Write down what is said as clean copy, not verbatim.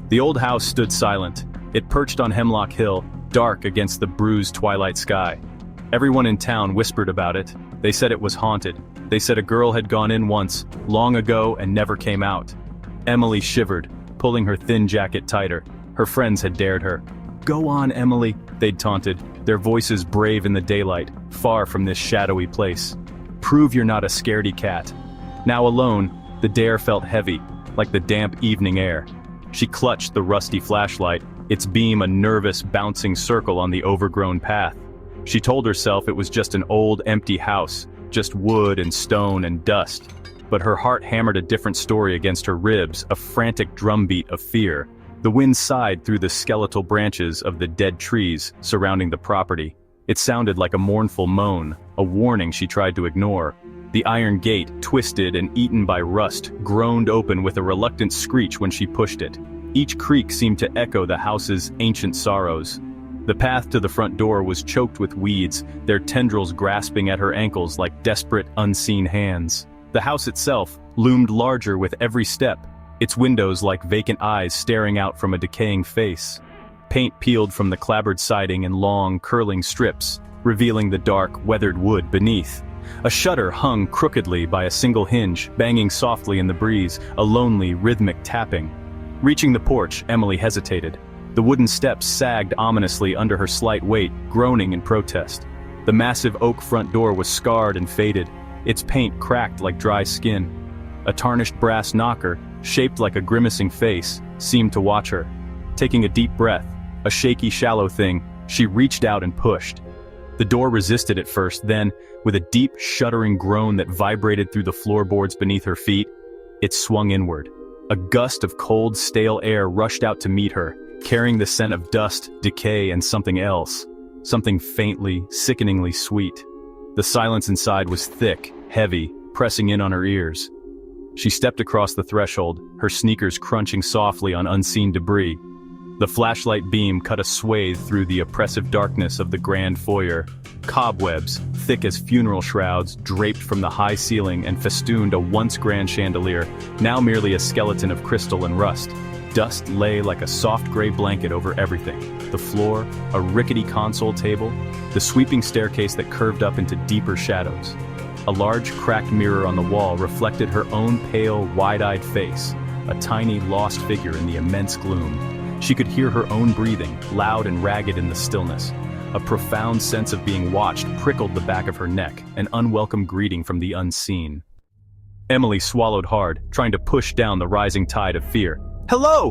The old house stood silent. It perched on Hemlock Hill, dark against the bruised twilight sky. Everyone in town whispered about it. They said it was haunted. They said a girl had gone in once, long ago, and never came out. Emily shivered, pulling her thin jacket tighter. Her friends had dared her. "Go on, Emily," they'd taunted, their voices brave in the daylight, far from this shadowy place. "Prove you're not a scaredy cat." Now alone, the dare felt heavy, like the damp evening air. She clutched the rusty flashlight, its beam a nervous, bouncing circle on the overgrown path. She told herself it was just an old, empty house, just wood and stone and dust. But her heart hammered a different story against her ribs, a frantic drumbeat of fear. The wind sighed through the skeletal branches of the dead trees surrounding the property. It sounded like a mournful moan, a warning she tried to ignore. The iron gate, twisted and eaten by rust, groaned open with a reluctant screech when she pushed it. Each creak seemed to echo the house's ancient sorrows. The path to the front door was choked with weeds, their tendrils grasping at her ankles like desperate, unseen hands. The house itself loomed larger with every step, its windows like vacant eyes staring out from a decaying face. Paint peeled from the clapboard siding in long, curling strips, revealing the dark, weathered wood beneath. A shutter hung crookedly by a single hinge, banging softly in the breeze, a lonely, rhythmic tapping. Reaching the porch, Emily hesitated. The wooden steps sagged ominously under her slight weight, groaning in protest. The massive oak front door was scarred and faded, its paint cracked like dry skin. A tarnished brass knocker, shaped like a grimacing face, seemed to watch her. Taking a deep breath, a shaky, shallow thing, she reached out and pushed. The door resisted at first, then, with a deep, shuddering groan that vibrated through the floorboards beneath her feet, it swung inward. A gust of cold, stale air rushed out to meet her, carrying the scent of dust, decay, and something else. Something faintly, sickeningly sweet. The silence inside was thick, heavy, pressing in on her ears. She stepped across the threshold, her sneakers crunching softly on unseen debris. The flashlight beam cut a swathe through the oppressive darkness of the grand foyer. Cobwebs, thick as funeral shrouds, draped from the high ceiling and festooned a once grand chandelier, now merely a skeleton of crystal and rust. Dust lay like a soft gray blanket over everything. The floor, a rickety console table, the sweeping staircase that curved up into deeper shadows. A large, cracked mirror on the wall reflected her own pale, wide-eyed face, a tiny, lost figure in the immense gloom. She could hear her own breathing, loud and ragged in the stillness. A profound sense of being watched prickled the back of her neck, an unwelcome greeting from the unseen. Emily swallowed hard, trying to push down the rising tide of fear. "Hello!"